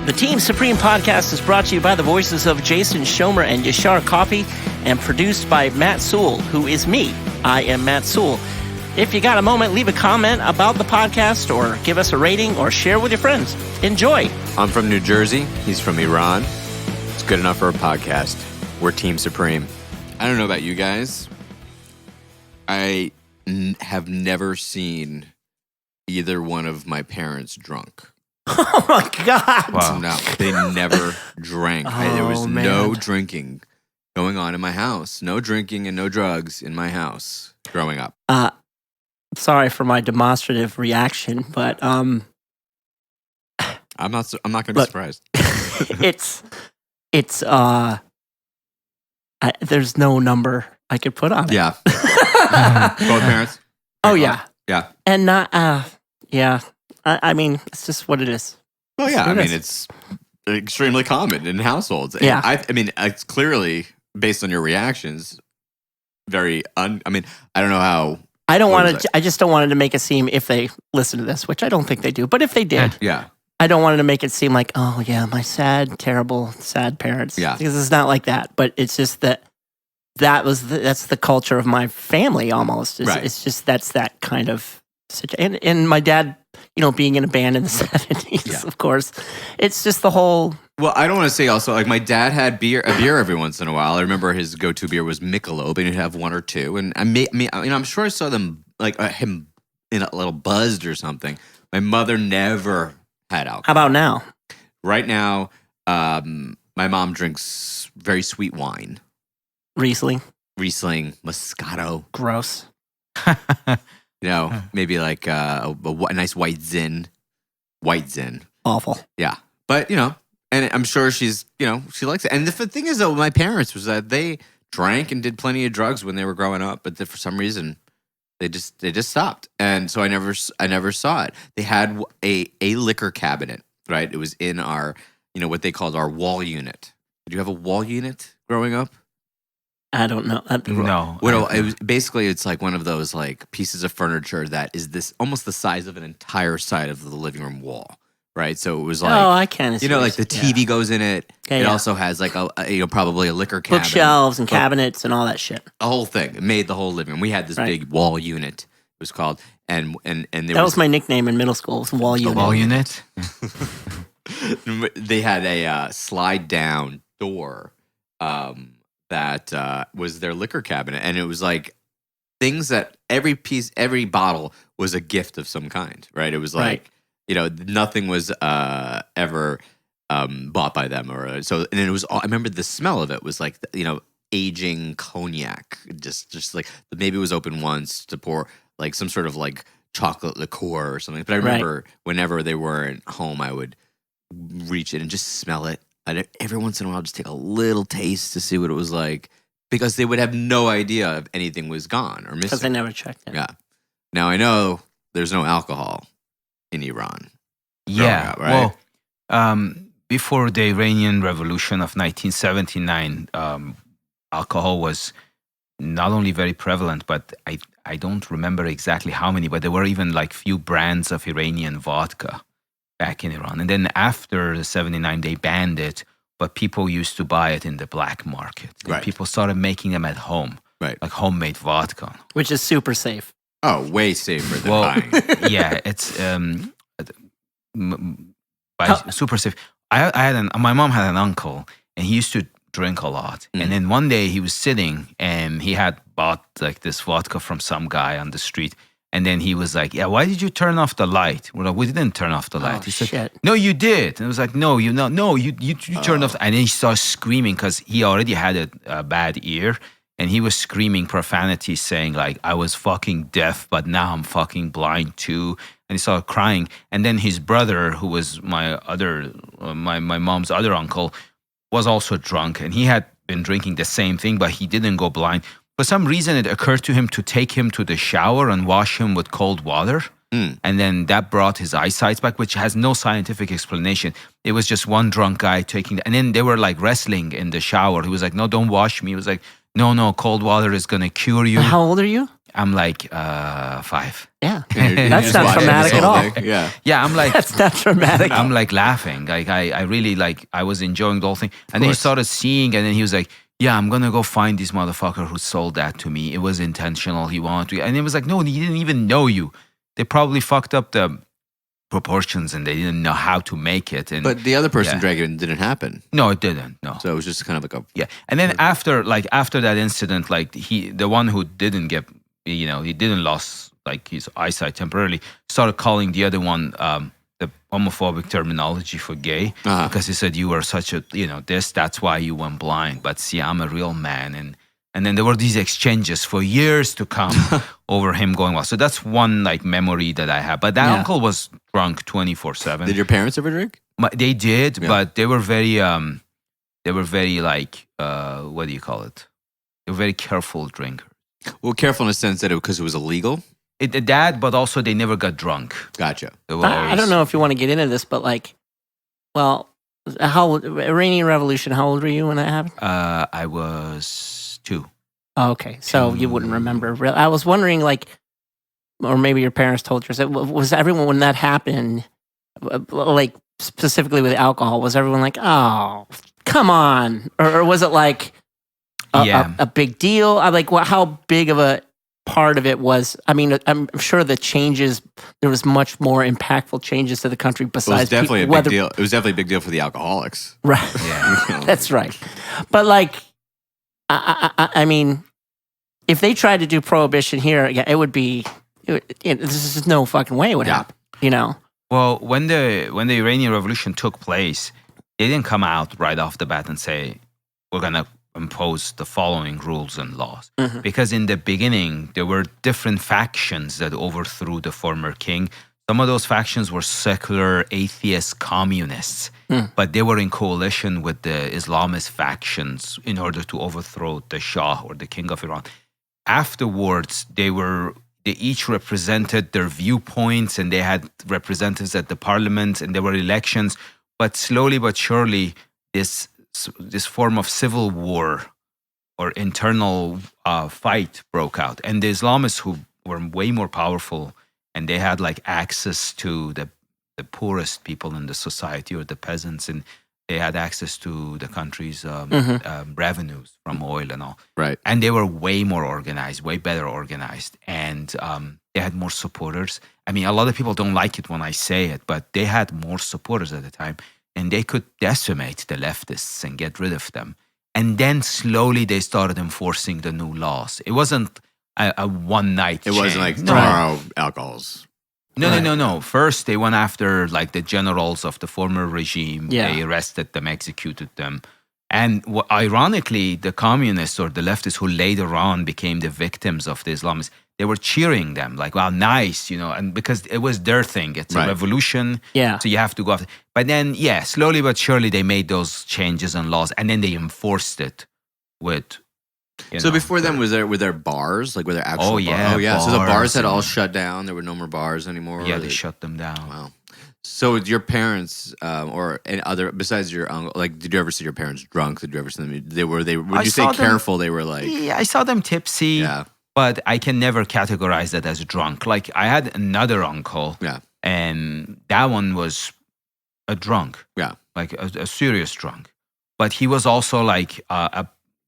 The Team Supreme podcast is brought to you by the voices of Jason Schomer and Yashar Coffee and produced by Matt Sewell, who is me. I am Matt Sewell. If you got a moment, leave a comment about the podcast or give us a rating or share with your friends. Enjoy. I'm from New Jersey. He's from Iran. It's good enough for a podcast. We're Team Supreme. I don't know about you guys. I have never seen either one of my parents drunk. Oh, my God. Wow. No, they never drank. There was no drinking going on in my house. No drinking and no drugs in my house growing up. Sorry for my demonstrative reaction, but I'm not going to be surprised. There's no number I could put on it. Yeah. Both parents? Oh, yeah. Yeah. And not, yeah. I mean, it's just what it is. Well, yeah. I mean, it's extremely common in households. Yeah. I mean, it's clearly, based on your reactions, I don't know how. I just don't want it to make it seem, if they listen to this, which I don't think they do, but if they did, yeah. I don't want it to make it seem like, oh, yeah, my terrible, sad parents. Yeah. Because it's not like that. But it's just that's the culture of my family almost. Right. It's just that's that kind of situation. And my dad, being in a band in the 70s, of course. It's just the whole... Well, I don't want to say also, like, my dad had a beer every once in a while. I remember his go-to beer was Michelob, and he'd have one or two. And I'm sure I saw them, like, him a little buzzed or something. My mother never had alcohol. How about now? Right now, my mom drinks very sweet wine. Riesling, Moscato. Gross. Maybe like a nice white Zin. Awful. Yeah. But, and I'm sure she's, she likes it. And the thing is, though, my parents was that they drank and did plenty of drugs when they were growing up, but for some reason, they just stopped. And so I never saw it. They had a liquor cabinet, right? It was in our, what they called our wall unit. Did you have a wall unit growing up? I don't know. No. Well, it's like one of those like pieces of furniture that is almost the size of an entire side of the living room wall, right? So it was like, I can. Like the TV goes in it. Yeah, it also has like probably a liquor cabinet, bookshelves and cabinets and all that shit. A whole thing. It made the whole living room. We had this big wall unit. It was called, and that was my nickname in middle school. Was wall unit. The wall unit. They had a slide down door. That was their liquor cabinet. And it was like things that every bottle was a gift of some kind, right? It was like, nothing was ever bought by them. And it was, I remember the smell of it was like, aging cognac. Just like maybe it was open once to pour like some sort of like chocolate liqueur or something. But I remember whenever they weren't home, I would reach in and just smell it. I'd every once in a while just take a little taste to see what it was like, because they would have no idea if anything was gone or missing. Because they never checked it. Yeah. Now I know there's no alcohol in Iran. Yeah. Up, right? Well, before the Iranian Revolution of 1979, alcohol was not only very prevalent, but I don't remember exactly how many, but there were even like few brands of Iranian vodka back in Iran. And then after the 79, they banned it, but people used to buy it in the black market. And people started making them at home, like homemade vodka. Which is super safe. Oh, way safer than buying. Yeah, it's super safe. My mom had an uncle, and he used to drink a lot. And then one day he was sitting, and he had bought like this vodka from some guy on the street. And then he was like, "Yeah, why did you turn off the light?" We're like, "We didn't turn off the light." He said, shit. "No, you did." And I was like, "No, you turned off." And then he started screaming because he already had a bad ear, and he was screaming profanity, saying like, "I was fucking deaf, but now I'm fucking blind too." And he started crying. And then his brother, who was my mom's other uncle, was also drunk, and he had been drinking the same thing, but he didn't go blind. For some reason, it occurred to him to take him to the shower and wash him with cold water. And then that brought his eyesight back, which has no scientific explanation. It was just one drunk guy and then they were like wrestling in the shower. He was like, "No, don't wash me." He was like, No, cold water is going to cure you. How old are you? I'm like 5. Yeah. You're That's just not watching traumatic this at whole all. thing. Yeah. Yeah, I'm like That's not traumatic. I'm like laughing. Like I really like I was enjoying the whole thing. And then he course. started seeing, and then he was like, "Yeah, I'm gonna go find this motherfucker who sold that to me. It was intentional. He wanted to." And it was like, "No, he didn't even know you. They probably fucked up the proportions, and they didn't know how to make it." And But the other person Yeah. drank it and it didn't happen. no, it didn't. No. So it was just kind of like a. Yeah, and then after that incident, like the one who didn't get, he didn't lose like his eyesight temporarily, started calling the other one the homophobic terminology for gay Uh-huh. because he said you were such a that's why you went blind. But see, I'm a real man, and then there were these exchanges for years to come over him going well. So that's one like memory that I have. But that Yeah. uncle was drunk 24/7. Did your parents ever drink? They did, Yeah. but they were very like what do you call it? They were very careful drinkers. Well, careful in the sense that because it was illegal. That, but also they never got drunk. Gotcha. They were I always- don't know if you want to get into this, but like, well, Iranian Revolution, how old were you when that happened? I was 2. Oh, okay. So you wouldn't remember. I was wondering, like, or maybe your parents told you, was everyone, when that happened, like, specifically with alcohol, was everyone like, oh, come on? Or was it like a big deal? Like, how big of a part of it was? I mean, I'm sure the changes, there was much more impactful changes to the country It was besides definitely people, a big deal. It was definitely a big deal for the alcoholics. Right. Yeah. That's right. But like, I mean, if they tried to do prohibition here, yeah, it would be. This is no fucking way it would Yeah. happen. You know. Well, when the Iranian Revolution took place, they didn't come out right off the bat and say we're gonna impose the following rules and laws. Mhm. Because in the beginning there were different factions that overthrew the former king. Some of those factions were secular, atheist, communists, but they were in coalition with the Islamist factions in order to overthrow the Shah or the king of Iran. Afterwards, they each represented their viewpoints, and they had representatives at the parliament, and there were elections. But slowly but surely, this form of civil war or internal fight broke out, and the Islamists, who were way more powerful, and they had like access to the poorest people in the society or the peasants, and they had access to the country's revenues from oil and all. Right. And they were way more organized, way better organized, and they had more supporters. I mean, a lot of people don't like it when I say it, but they had more supporters at the time, and they could decimate the leftists and get rid of them. And then slowly they started enforcing the new laws. It wasn't a one-night It wasn't change. like No. tomorrow alcohol's. No. First, they went after like the generals of the former regime. Yeah. They arrested them, executed them. And ironically, the communists or the leftists who later on became the victims of the Islamists, they were cheering them like, "Wow, nice," and because it was their thing. It's Right. a revolution. Yeah. So you have to go after. But then, yeah, slowly but surely they made those changes and laws, and then they enforced it with. So before then, were there bars? Like were there actual? Oh, yeah, bars? Oh yeah. So the bars bars had all and- shut down. There were no more bars anymore. Yeah, or they shut them down. Wow. So your parents, or any other besides your uncle, like, did you ever see your parents drunk? Did you ever see them? When I you say saw them- careful, they were like, Yeah, I saw them tipsy. yeah, But I can never categorize that as drunk. Like I had another uncle, yeah, and that one was a drunk, yeah. like a serious drunk. But he was also like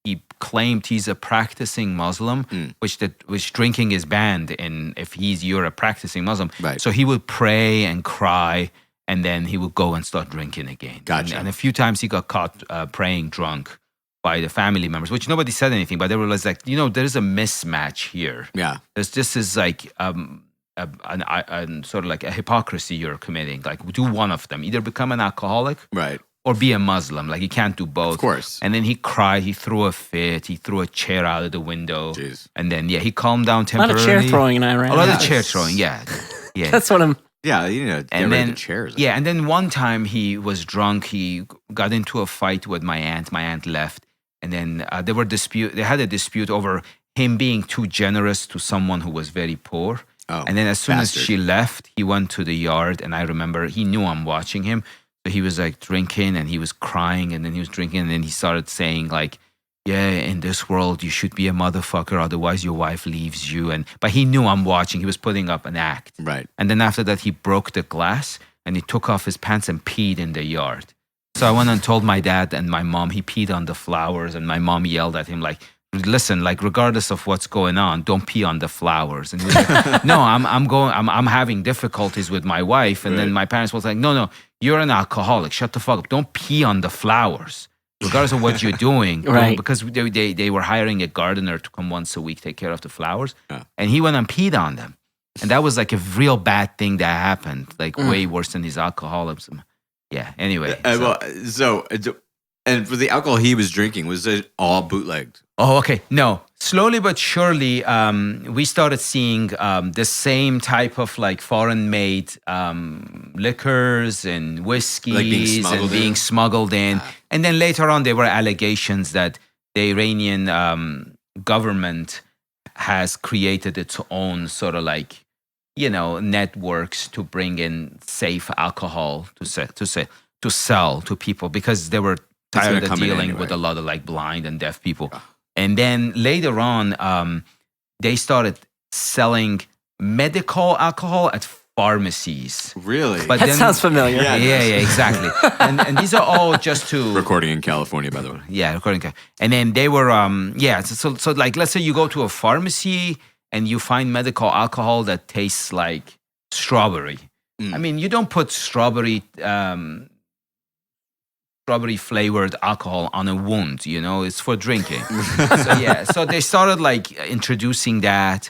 he claimed he's a practicing Muslim, which drinking is banned. And if you're a practicing Muslim, Right. so he would pray and cry, and then he would go and start drinking again. Gotcha. And a few times he got caught praying drunk by the family members, which nobody said anything, but they were like, there is a mismatch here. Yeah. This is like sort of like a hypocrisy you're committing. Like, do one of them: either become an alcoholic Right. or be a Muslim. Like, you can't do both. Of course. And then he cried. He threw a fit. He threw a chair out of the window. Jeez. And then he calmed down A lot temporarily. of chair throwing in Iran. A lot of Yeah. chair throwing. Yeah. That's what I'm. Yeah. You know, get And rid then of the chairs. Yeah, and then one time he was drunk. He got into a fight with my aunt. My aunt left, and then they had a dispute over him being too generous to someone who was very poor. Oh, And then as soon bastard. as she left, he went to the yard, and I remember he knew I'm watching him, so he was like drinking and he was crying, and then he was drinking, and then he started saying like, yeah, in this world you should be a motherfucker, otherwise your wife leaves you. And but he knew I'm watching. He was putting up an act. Right. And then after that, he broke the glass and he took off his pants and peed in the yard. So I went and told my dad and my mom he peed on the flowers, and my mom yelled at him like, "Listen, like regardless of what's going on, don't pee on the flowers." And he was like, "No, I'm having difficulties with my wife." And then my parents was like, "No, you're an alcoholic. Shut the fuck up. Don't pee on the flowers, regardless of what you're doing." Right. Because they were hiring a gardener to come once a week take care of the flowers, Yeah. and he went and peed on them. And that was like a real bad thing that happened, like way worse than his alcoholism. Yeah. Anyway. And for the alcohol he was drinking, was it all bootlegged? Oh, okay. No, slowly but surely, we started seeing the same type of like foreign-made liquors and whiskeys being smuggled in. And then later on, there were allegations that the Iranian government has created its own sort of like, networks to bring in safe alcohol to sell to people because they were tired of dealing with a lot of like blind and deaf people. And then later on, they started selling medical alcohol at pharmacies. Really? But That sounds familiar. Yeah, exactly. and these are all just to Recording in California, by the way. yeah, recording. And then they were so like let's say you go to a pharmacy and you find medical alcohol that tastes like strawberry. I mean, you don't put strawberry flavored alcohol on a wound, it's for drinking. So they started like introducing that,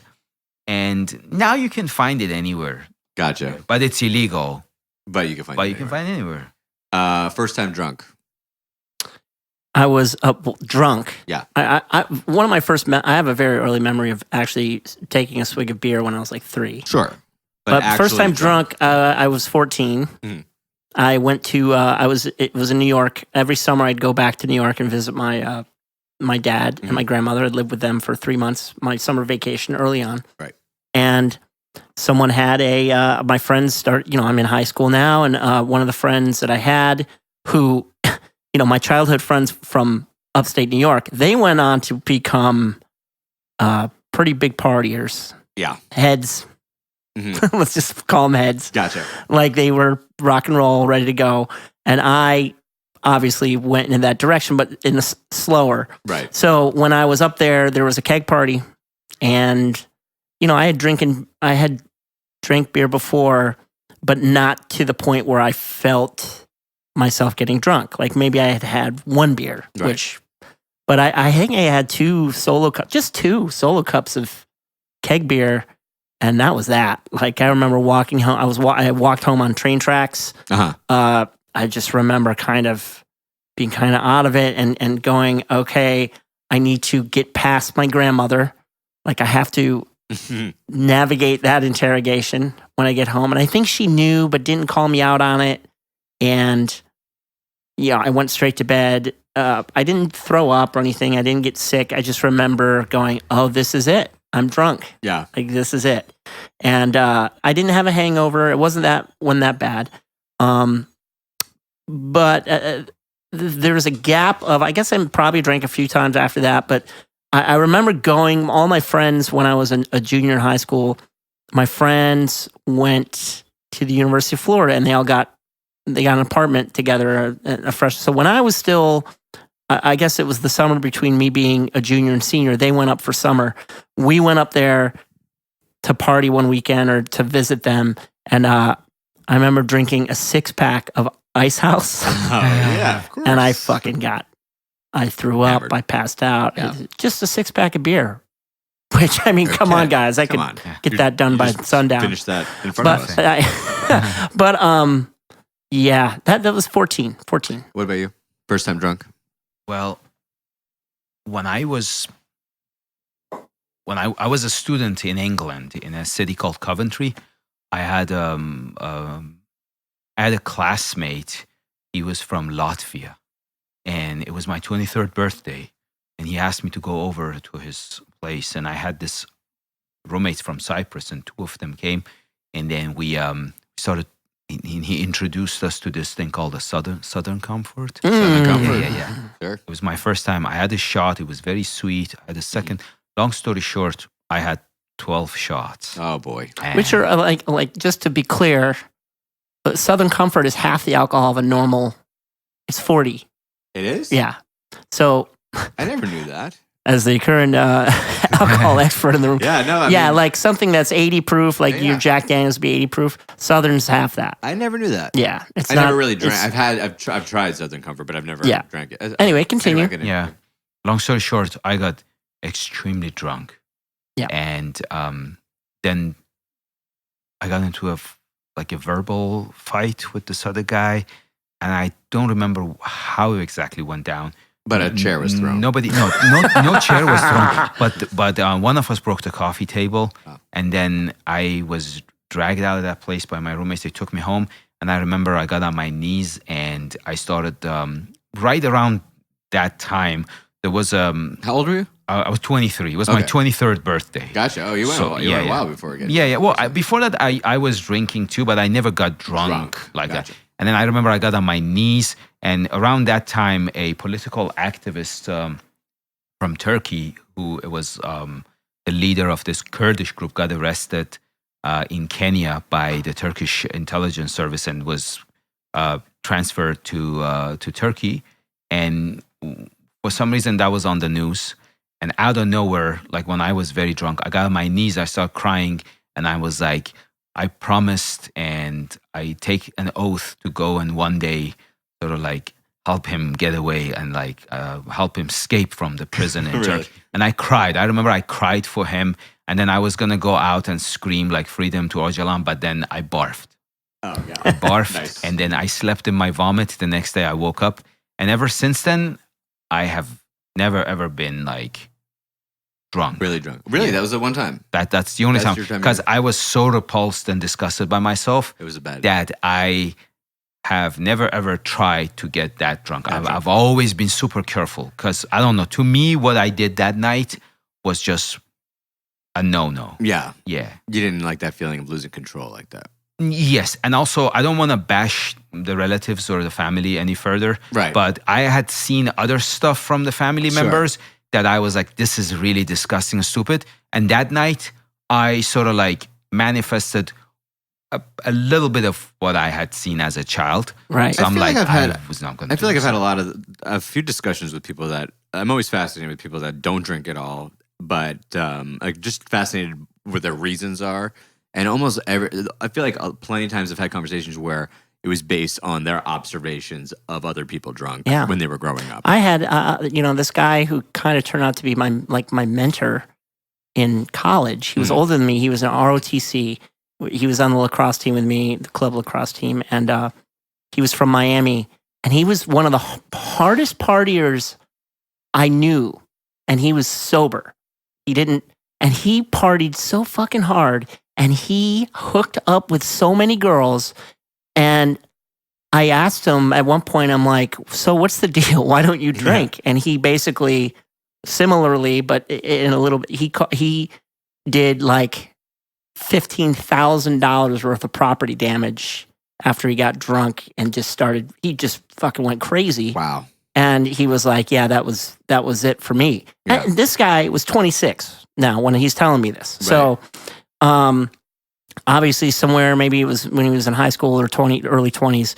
and now you can find it anywhere, Gotcha. but it's illegal. But you can find But it you can find it anywhere. First time drunk. I was drunk. Yeah. I one of my first. I have a very early memory of actually taking a swig of beer when I was like 3. Sure. But first actually time drunk, I was 14. Mhm. I went to. It was in New York. Every summer, I'd go back to New York and visit my my dad and my grandmother. I'd lived with them for 3 months. My summer vacation early on. Right. And someone had my friends start. I'm in high school now, and one of the friends that I had who. My childhood friends from upstate New York, they went on to become pretty big partiers. Yeah. Heads. Mhm. Let's just call them heads. Gotcha. Like they were rock and roll, ready to go. And I obviously went in that direction, but in the slower. Right. So when I was up there was a keg party. And, I had drank beer before, but not to the point where I felt myself getting drunk. Like maybe I had 1 beer, Right. but I think I had 2 solo cups of keg beer, and that was that. Like I remember walking home. I walked home on train tracks. I just remember kind of being kind of out of it and going, okay, I need to get past my grandmother. Like I have to navigate that interrogation when I get home. And I think she knew, but didn't call me out on it. And I went straight to bed. I didn't throw up or anything. I didn't get sick. I just remember going, oh, this is it. I'm drunk. Yeah. Like, this is it. And I didn't have a hangover. It wasn't that bad. But there was a gap of, I guess I probably drank a few times after that. But I remember going, all my friends, when I was a junior in high school, my friends went to the University of Florida and they got an apartment together, a fresh. So when I was still, I guess it was the summer between me being a junior and senior, they went up for summer. We went up there to party one weekend or to visit them. And I remember drinking a 6-pack of Ice House. Oh, yeah, of course. And I threw up. Hammered. I passed out. Yeah. Just a 6-pack of beer. Which, I mean, come on, guys. I could get that done by sundown. Finish that in front of us. But yeah, that was 14. What about you? First time drunk? Well, when I was a student in England in a city called Coventry, I had a classmate. He was from Latvia, and it was my 23rd birthday, and he asked me to go over to his place. And I had this roommates from Cyprus, and 2 of them came, and then we started he introduced us to this thing called the Southern Comfort. Southern Comfort. Yeah. Sure. It was my first time. I had a shot. It was very sweet. I had a second. Long story short, I had 12 shots. Oh boy. Which are like just to be clear, Southern Comfort is half the alcohol of a normal. It's 40. It is? Yeah. So I never knew that. as the current alcohol expert in the room. Yeah, no. I yeah, mean, like something that's 80 proof, like your Jack Daniels would be 80 proof. Southern's half that. I never knew that. Yeah, it's I not, never really drank. it's- I've tried Southern Comfort, but I've never Yeah. drank it. Anyway, continue. Yeah. Long story short, I got extremely drunk. Yeah. And then I got into a verbal fight with this other guy, and I don't remember how it exactly went down. But a chair was thrown. No chair was thrown. But one of us broke the coffee table, and then I was dragged out of that place by my roommates. They took me home, and I remember I got on my knees and I started. Right around that time, there was How old were you? I was 23. It was my 23rd birthday. Gotcha. Oh, you went a while before again. Yeah. Well, before that, I was drinking too, but I never got drunk like Gotcha. that. And then I remember I got on my knees, and around that time, a political activist from Turkey, who was the leader of this Kurdish group, got arrested in Kenya by the Turkish intelligence service and was transferred to Turkey. And for some reason, that was on the news. And out of nowhere, like when I was very drunk, I got on my knees, I started crying, and I was like, I promised and I take an oath to go and one day sort of like help him get away and like help him escape from the prison in Turkey. And I cried. I remember I cried for him, and then I was going to go out and scream like freedom to Öcalan, but then I barfed. Oh, yeah. I barfed, Nice. and then I slept in my vomit. The next day I woke up, and ever since then, I have never ever been like drunk. Really drunk. Really? That was the one time. That's the only That's time, your time because ever. I was so repulsed and disgusted by myself It was a bad. that I have never ever tried to get that drunk. That drunk. I've always been super careful because I don't know. To me, what I did that night was just a no. Yeah. Yeah. You didn't like that feeling of losing control like that. Yes, and also I don't want to bash the relatives or the family any further. Right. But I had seen other stuff from the family Sure. members that I was like, this is really disgusting and stupid. And that night, I sort of like manifested a little bit of what I had seen as a child. Right. So I I'm feel like like, I've had- I was not going I to. feel like I've had a few discussions with people that I'm always fascinated with people that don't drink at all, but like just fascinated what their reasons are. And almost I feel like plenty of times I've had conversations where it was based on their observations of other people drunk Yeah. when they were growing up. I had, this guy who kind of turned out to be my mentor in college. He was older than me. He was an ROTC. He was on the lacrosse team with me, the club lacrosse team, and he was from Miami. And he was one of the hardest partiers I knew, and he was sober. And he partied so fucking hard, and he hooked up with so many girls. And I asked him at one point, I'm like, so what's the deal? Why don't you drink? And he basically, similarly, but in a little bit, he did like $15,000 worth of property damage after he got drunk and he just fucking went crazy. Wow. And he was like, yeah, that was it for me. Yeah. And this guy was 26 now when he's telling me this. Right. So, obviously somewhere, maybe it was when he was in high school or early 20s,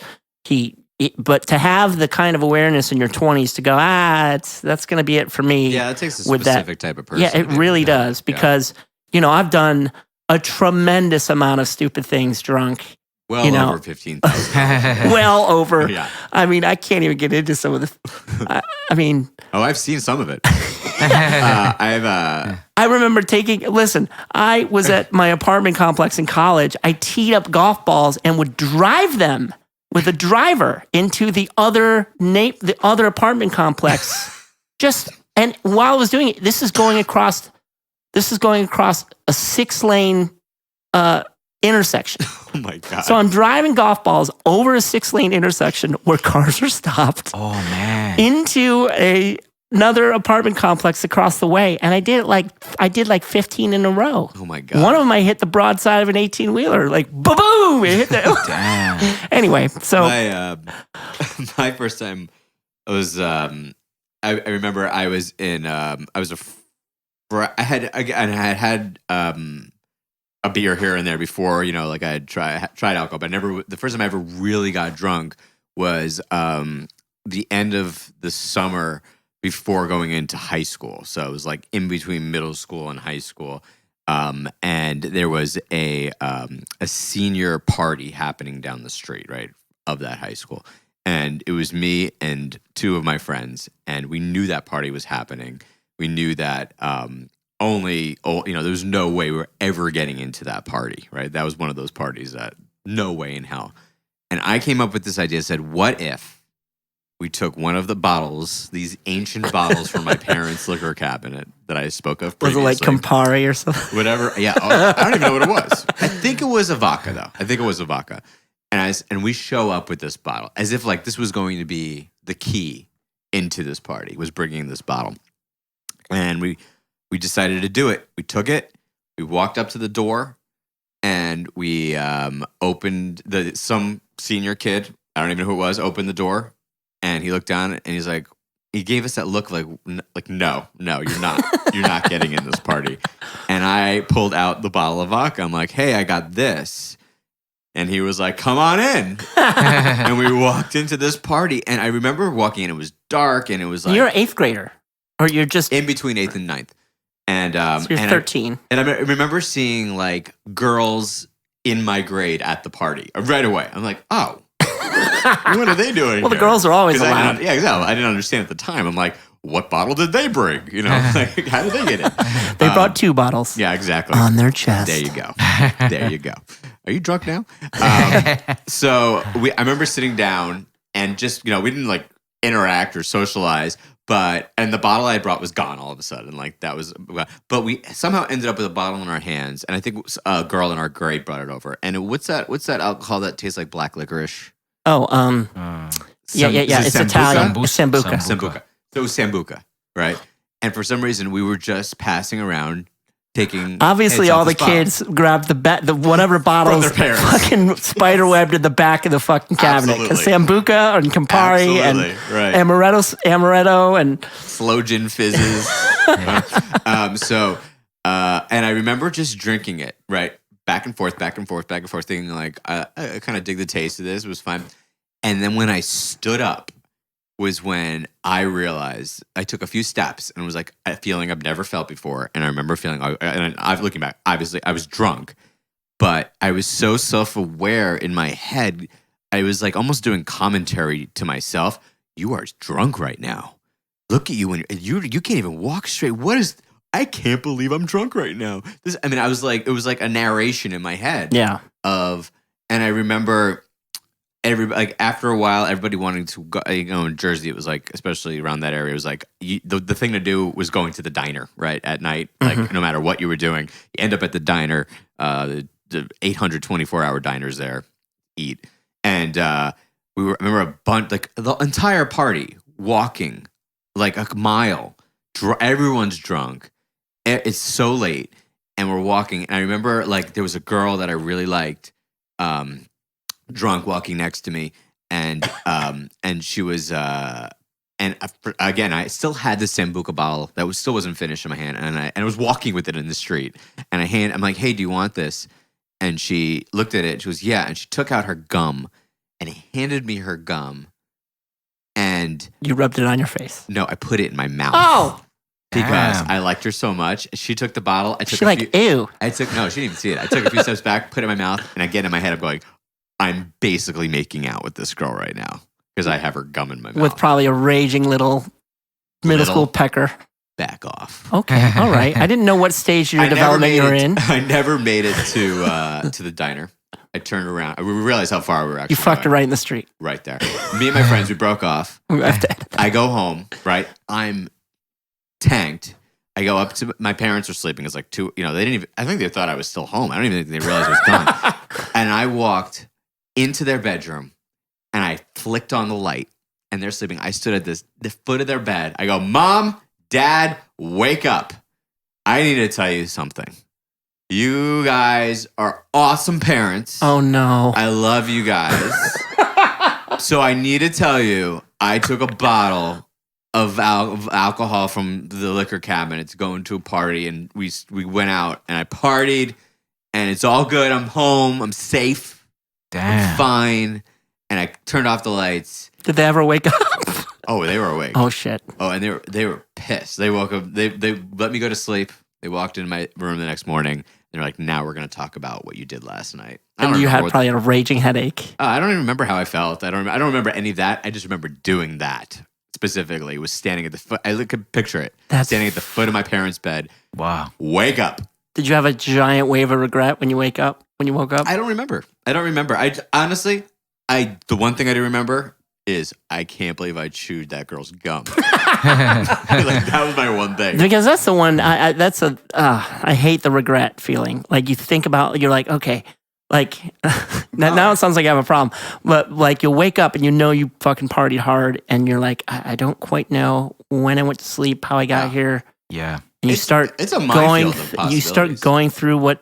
but to have the kind of awareness in your 20s to go, that's going to be it for me. Yeah, it takes a with that- specific type of person. Yeah, it really does, because, I've done a tremendous amount of stupid things drunk. Well you know. over 15,000. Well over. Yeah. I mean, I can't even get into some of the. I mean, Oh, I've seen some of it. I remember listen, I was at my apartment complex in college. I teed up golf balls and would drive them with a driver into the other apartment complex. And while I was doing it, this is going across a 6-lane intersection. oh my God. So I'm driving golf balls over a 6-lane intersection where cars are stopped Oh man. into a another apartment complex across the way, and I did like 15 in a row. Oh my God. One of them I hit the broadside of an 18-wheeler, like boom! It hit the. Damn. Anyway, so My first time was I remember I was in I had a beer here and there before, like I had tried alcohol, but the first time I ever really got drunk was the end of the summer before going into high school. So it was like in between middle school and high school. And there was a senior party happening down the street, right, of that high school. And it was me and two of my friends, and we knew that party was happening. We knew that there was no way we were ever getting into that party, right? That was one of those parties that no way in hell. And I came up with this idea, said, what if we took one of the bottles, these ancient bottles from my parents' liquor cabinet that I spoke of previously. was it like Campari or something? Whatever. Yeah. I don't even know what it was. I think it was a vodka, though. I think it was a vodka. And we show up with this bottle as if like this was going to be the key into this party, was bringing this bottle. And we decided to do it. We took it. We walked up to the door, and we opened some senior kid, I don't even know who it was, opened the door, and he looked down, and he's like, he gave us that look like no, you're not getting in this party. And I pulled out the bottle of vodka. I'm like, hey, I got this. And he was like, come on in. And we walked into this party, and I remember walking in, it was dark, and it was like, You're an 8th grader, or you're just in between 8th and 9th. And so you're 13. I remember seeing like girls in my grade at the party right away. I'm like, oh, what are they doing? Well, the here? girls are always 'Cause allowed. Yeah, exactly. I didn't understand at the time. I'm like, what bottle did they bring? Like, how did they get it? They brought 2 bottles. Yeah, exactly. On their chest. There you go. There you go. Are you drunk now? So I remember sitting down and just, we didn't like interact or socialize, and the bottle I brought was gone all of a sudden. Like that was, but we somehow ended up with a bottle in our hands, and I think a girl in our grade brought it over. And what's that alcohol that tastes like black licorice? Oh, yeah. It's Italian. Sambuca. Sambuca. So it was Sambuca, right? And for some reason, we were just passing around, taking. Obviously, hits all off the this bottle. kids grabbed the whatever bottles their parents. fucking spiderwebbed in the back of the fucking cabinet. Because Sambuca and Campari Absolutely, and right. Amaretto and Flogen fizzes. And I remember just drinking it, right? Back and forth, thinking like, I kind of dig the taste of this. It was fine. And then when I stood up was when I realized I took a few steps and it was like a feeling I've never felt before. And I remember feeling, and I'm looking back, obviously I was drunk, but I was so self-aware in my head. I was like almost doing commentary to myself. You are drunk right now. Look at you, and you can't even walk straight. I can't believe I'm drunk right now. I was like, it was like a narration in my head. yeah. And I remember after a while, everybody wanting to go, in Jersey, it was like, especially around that area, it was like the thing to do was going to the diner, right, at night. Like no matter what you were doing, you end up at the diner, the 824-hour diners there, eat. And I remember a bunch, like the entire party walking like a mile. Everyone's drunk. It's so late, and we're walking. And I remember like there was a girl that I really liked, drunk, walking next to me, and she was again I still had the Sambuca bottle that still wasn't finished in my hand, and I was walking with it in the street, and I'm like, hey, do you want this? And she looked at it. She was, yeah, and she took out her gum and handed me her gum. And You rubbed it on your face. no, I put it in my mouth. Oh! Because Damn. I liked her so much. She took the bottle. I took She like, ew. No, she didn't even see it. I took a few steps back, put it in my mouth, and again in my head, I'm going, I'm basically making out with this girl right now because I have her gum in my mouth. With probably a raging little middle school pecker. Back off. Okay, all right. I didn't know what stage of your development you're in. I never made it to the diner. I turned around. We realized how far we were actually. You fucked her going. right in the street. Right there. Me and my friends, we broke off. I go home, right? I'm tanked. I go up to my parents are sleeping. It's like 2, they didn't even, I think they thought I was still home. I don't even think they realized I was gone. And I walked into their bedroom and I flicked on the light and they're sleeping. I stood at the foot of their bed. I go, Mom, Dad, wake up. I need to tell you something. You guys are awesome parents. Oh, no. I love you guys. So I need to tell you, I took a bottle of alcohol from the liquor cabinet to go into a party, and we went out, and I partied, and it's all good. I'm home. I'm safe. Damn. I'm fine. And I turned off the lights. Did they ever wake up? Oh, they were awake. Oh, shit. Oh, and they were pissed. They woke up. They let me go to sleep. They walked into my room the next morning. They're like, now we're going to talk about what you did last night. And you had probably a raging headache. I don't even remember how I felt. I don't remember any of that. I just remember doing that specifically. Was standing at the foot. I could picture it. Standing at the foot of my parents' bed. Wow. Wake up. Did you have a giant wave of regret when you woke up? I don't remember. I honestly, the one thing I do remember is I can't believe I chewed that girl's gum. Like, that was my one thing. Because that's the one. I hate the regret feeling. Like you think about, you're like, okay, like now it sounds like I have a problem. But like you'll wake up and you know you fucking partied hard, and you're like, I don't quite know when I went to sleep, how I got here. Yeah. And you start it's a minefield of going. You start going through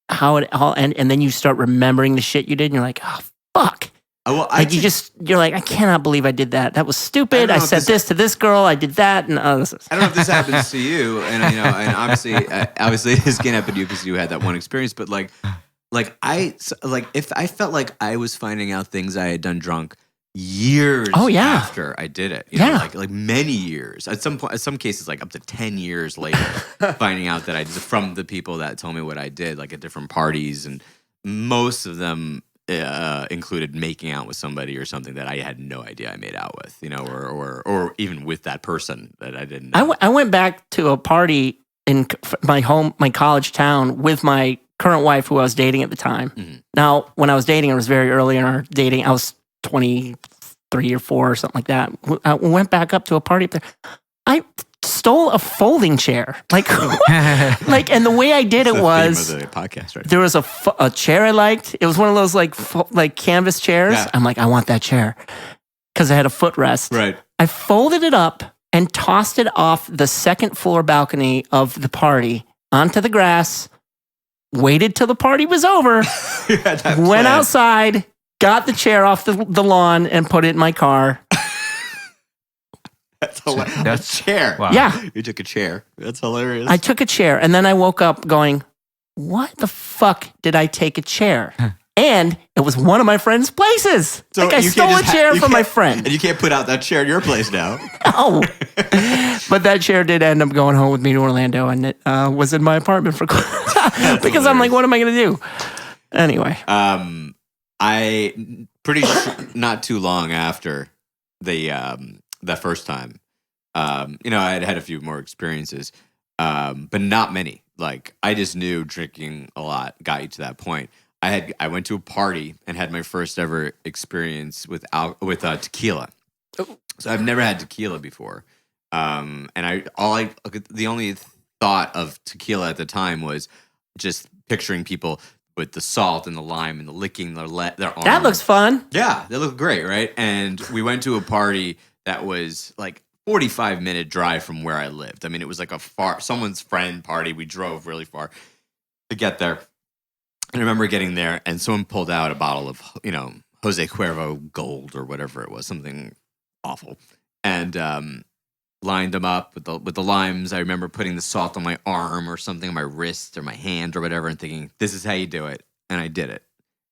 how it all, and then you start remembering the shit you did, and you're like, oh fuck. You're like, I cannot believe I did that. That was stupid. I said this to this girl. I did that, and I don't know if this happens to you, and and obviously this can't happen to you because you had that one experience. But if I felt like I was finding out things I had done drunk years after I did it, you know, like many years. At some point, some cases, like up to 10 years later, finding out that I did from the people that told me what I did, like at different parties, and most of them included making out with somebody or something that I had no idea I made out with, you know, or even with that person that I didn't know. I went back to a party in my college town with my current wife, who I was dating at the time. Mm-hmm. Now, when I was dating, it was very early in our dating. I was 23 or 4 or something like that. I went back up to a party up there. I stole a folding chair. And the way I did it was the theme of the podcast, right? There was a chair I liked. It was one of those like canvas chairs. Yeah. I'm like, I want that chair because I had a footrest. Right. I folded it up and tossed it off the second floor balcony of the party onto the grass. Waited till the party was over. Went outside, got the chair off the lawn, and put it in my car. That's hilarious. A chair. Wow. Yeah. You took a chair. That's hilarious. I took a chair, and then I woke up going, what the fuck did I take a chair? And it was one of my friend's places. So I stole a chair from my friend. And you can't put out that chair in your place now. No. But that chair did end up going home with me to Orlando, and it was in my apartment for because I'm like, what am I going to do? Anyway. I pretty sure not too long after that first time, I had a few more experiences, but not many. Like, I just knew drinking a lot got you to that point. I went to a party and had my first ever experience with tequila. So I've never had tequila before, and the only thought of tequila at the time was just picturing people with the salt and the lime and the licking their arm. That looks fun. Yeah, that looked great, right? And we went to a party that was like 45-minute drive from where I lived. I mean, it was like someone's friend party. We drove really far to get there. And I remember getting there, and someone pulled out a bottle of, Jose Cuervo Gold or whatever it was, something awful, and lined them up with the limes. I remember putting the salt on my arm or something, on my wrist or my hand or whatever, and thinking, this is how you do it. And I did it.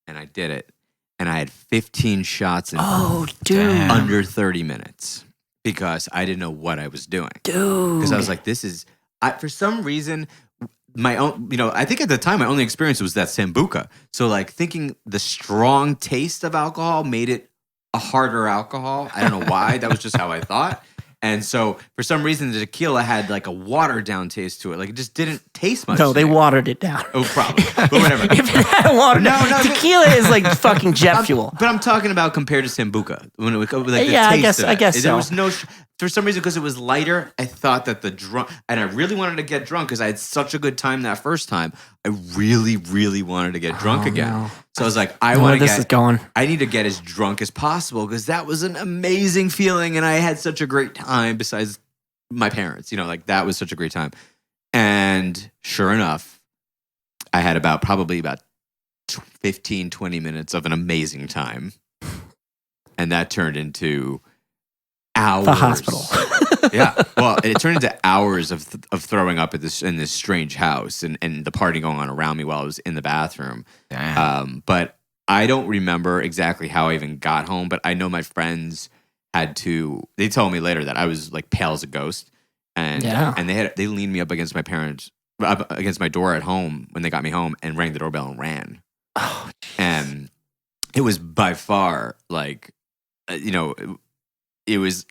And I did it. And I had 15 shots in under 30 minutes because I didn't know what I was doing. Dude. Because I was like, for some reason, my own, I think at the time my only experience was that Sambuca. So like thinking the strong taste of alcohol made it a harder alcohol. I don't know why. That was just how I thought. And so for some reason the tequila had like a watered down taste to it. Like it just didn't taste much. No, they watered it down. Oh, probably. But whatever. If it had water, tequila is like fucking jet fuel. But I'm talking about compared to Sambuca. When it was like I guess so. There was no for some reason, because it was lighter, I thought that the drunk, and I really wanted to get drunk because I had such a good time that first time. I really, really wanted to get drunk again. No. So I was like, This is going. I need to get as drunk as possible because that was an amazing feeling, and I had such a great time. Besides my parents, like that was such a great time. And sure enough, I had probably about 15, 20 minutes of an amazing time, and that turned into hours. The hospital. Yeah. Well, it turned into hours of throwing up in this strange house and the party going on around me while I was in the bathroom. Damn. But I don't remember exactly how I even got home, but I know my friends they told me later that I was like pale as a ghost. And they leaned me up against against my door at home when they got me home and rang the doorbell and ran. Oh, and it was by far like, it was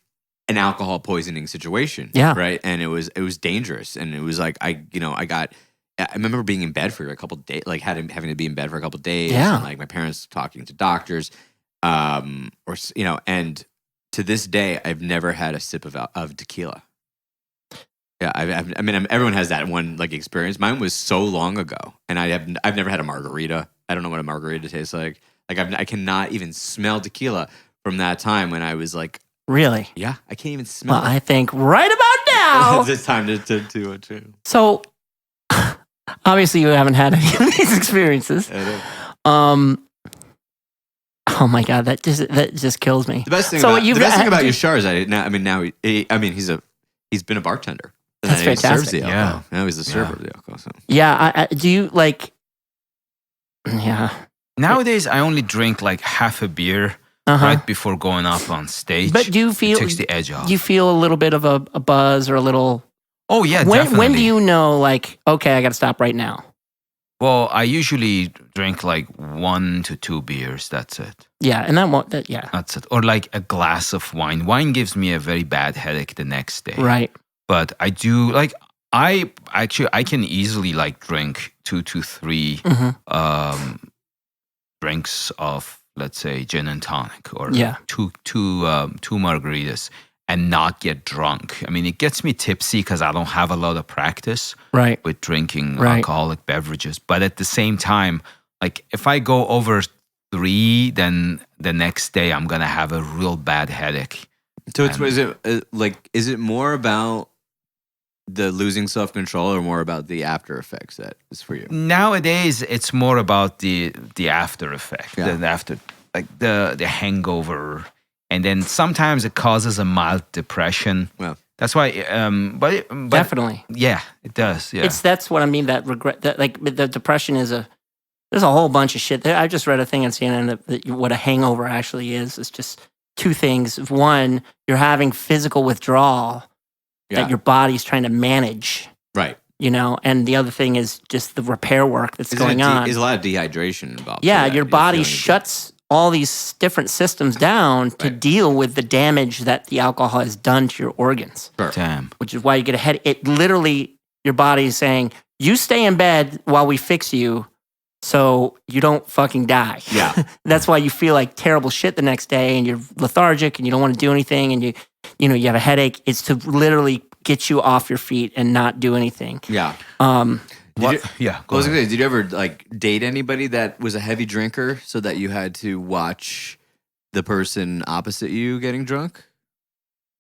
an alcohol poisoning situation. Yeah. Right. And it was dangerous. And it was like, I remember being in bed for a couple of days, like having to be in bed for a couple of days. Yeah. And like my parents talking to doctors, and to this day, I've never had a sip of tequila. Yeah. I mean, everyone has that one like experience. Mine was so long ago, and I've never had a margarita. I don't know what a margarita tastes like. Like I cannot even smell tequila from that time when I was like, really? yeah, I can't even smell Well, it. I think right about now. It's time to do it too. So, obviously, you haven't had any of these experiences. Oh my god, that just kills me. The best thing So about you've- about Yashar is he's been a bartender. And That's then he serves fantastic. the alcohol. Now he's the server of the alcohol. So. Yeah, I do you like? Yeah. Nowadays, I only drink like half a beer right before going up on stage. But do you feel it takes the edge off? You feel a little bit of a buzz or a little? Oh yeah, when definitely. do you know like okay, I got to stop right now? Well, I usually drink like 1 to 2 beers. That's it. Yeah, and yeah. That's it. Or like a glass of wine. Wine gives me a very bad headache the next day. Right. But I do like I can easily like drink 2 to 3 drinks of, let's say, gin and tonic or two margaritas and not get drunk. I mean, it gets me tipsy because I don't have a lot of practice with drinking alcoholic beverages. But at the same time, like if I go over 3, then the next day I'm gonna have a real bad headache. So is it more about the losing self-control or more about the after effects that is for you? Nowadays, it's more about the after effect, Yeah. the after, like the hangover, and then sometimes it causes a mild depression. Well, that's why. But Definitely. yeah, it does. Yeah, That's what I mean. That regret. That like the depression there's a whole bunch of shit there. I just read a thing on CNN that what a hangover actually is. It's just 2 things. One, you're having physical withdrawal that your body's trying to manage. right. And the other thing is just the repair work that's going on. There's a lot of dehydration involved. Yeah, so that your you're body feeling shuts all these different systems down to deal with the damage that the alcohol has done to your organs. Sure. damn. Which is why you get a headache. It literally, your body is saying, you stay in bed while we fix you so you don't fucking die. Yeah. That's why you feel like terrible shit the next day and you're lethargic and you don't want to do anything and you have a headache. It's to literally get you off your feet and not do anything. Yeah. Yeah, go ahead. Did you ever like date anybody that was a heavy drinker so that you had to watch the person opposite you getting drunk?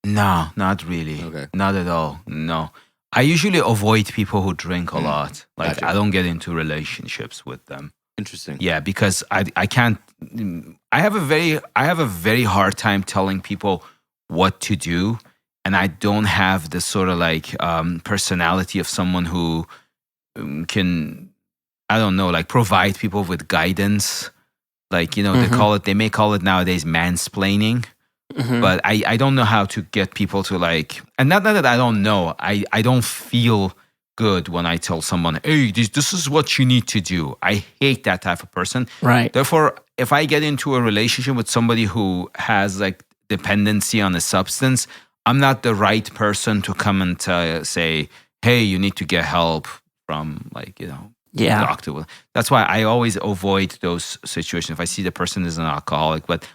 No, not really. Okay. Not at all. No. I usually avoid people who drink a lot. Like Gotcha. I don't get into relationships with them. Interesting. Yeah, because I can't. I have a very hard time telling people what to do, and I don't have the sort of like personality of someone who can, I don't know, like provide people with guidance. Like they may call it nowadays mansplaining. But I don't know how to get people to like, and not that I don't know, I don't feel good when I tell someone, hey, this is what you need to do. I hate that type of person. Right. Therefore, if I get into a relationship with somebody who has like dependency on a substance, I'm not the right person to come and say, hey, you need to get help from doctor. That's why I always avoid those situations if I see the person is an alcoholic. But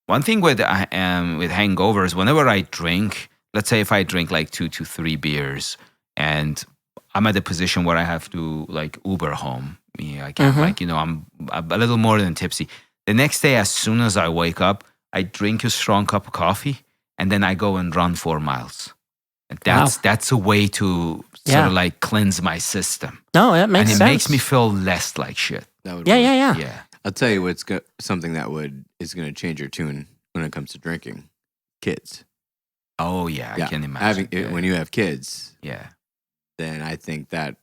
one thing with hangovers, whenever I drink, let's say if I drink like 2 to 3 beers and I'm at a position where I have to like Uber home. I can't like, I'm a little more than tipsy. The next day, as soon as I wake up, I drink a strong cup of coffee and then I go and run 4 miles. And that's a way to sort of like cleanse my system. No, that makes sense. And it makes me feel less like shit. That would Yeah. I'll tell you what's something that is going to change your tune when it comes to drinking. Kids. Oh yeah, I can imagine. When you have kids, yeah, then I think that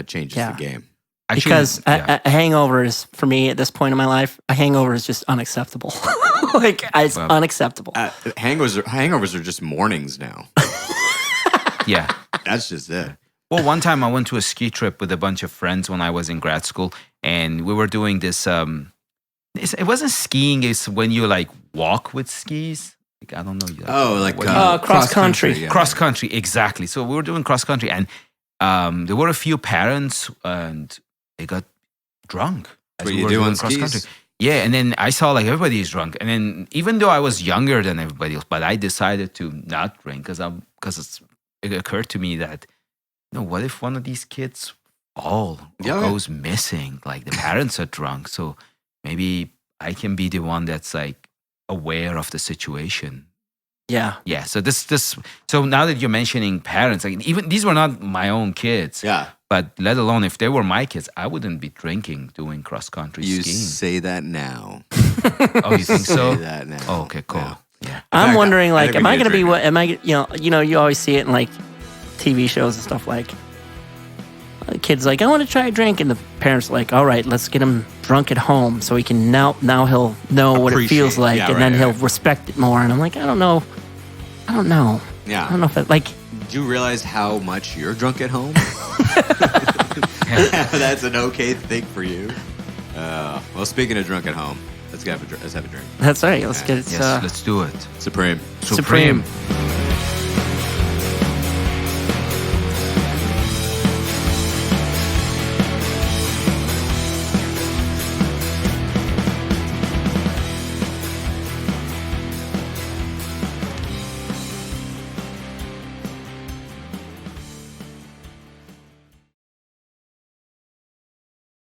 changes the game. Actually, because a hangover is, for me at this point in my life, a hangover is just unacceptable. Like it's unacceptable. Hangovers are just mornings now. Yeah, that's just it. Well, one time I went to a ski trip with a bunch of friends when I was in grad school, and we were doing this. It wasn't skiing; it's when you like walk with skis. Like, I don't know. Cross country. Yeah. Cross country, exactly. So we were doing cross country, and there were a few parents, and they got drunk. What you do on skis? Yeah, and then I saw like everybody is drunk, and then even though I was younger than everybody else, but I decided to not drink because it occurred to me that, what if one of these kids goes missing? Like the parents are drunk, so maybe I can be the one that's like aware of the situation. Yeah. So so now that you're mentioning parents, like even these were not my own kids. Yeah. But let alone if they were my kids, I wouldn't be drinking doing cross country skiing. You say that now. Oh, you think so? Say that now. Oh, okay, cool. Yeah. I'm wondering, like, am I going to be what? Am I? You always see it in like TV shows and stuff. Like, the kid's like, I want to try a drink, and the parents are like, all right, let's get him drunk at home so he can now he'll know what it feels like, and then he'll respect it more. And I'm like, I don't know. Yeah. I don't know if it, like. Do you realize how much you're drunk at home? That's an okay thing for you. Well, speaking of drunk at home, let's have a drink. That's right. Let's get it. Yes, let's do it. Supreme. Supreme.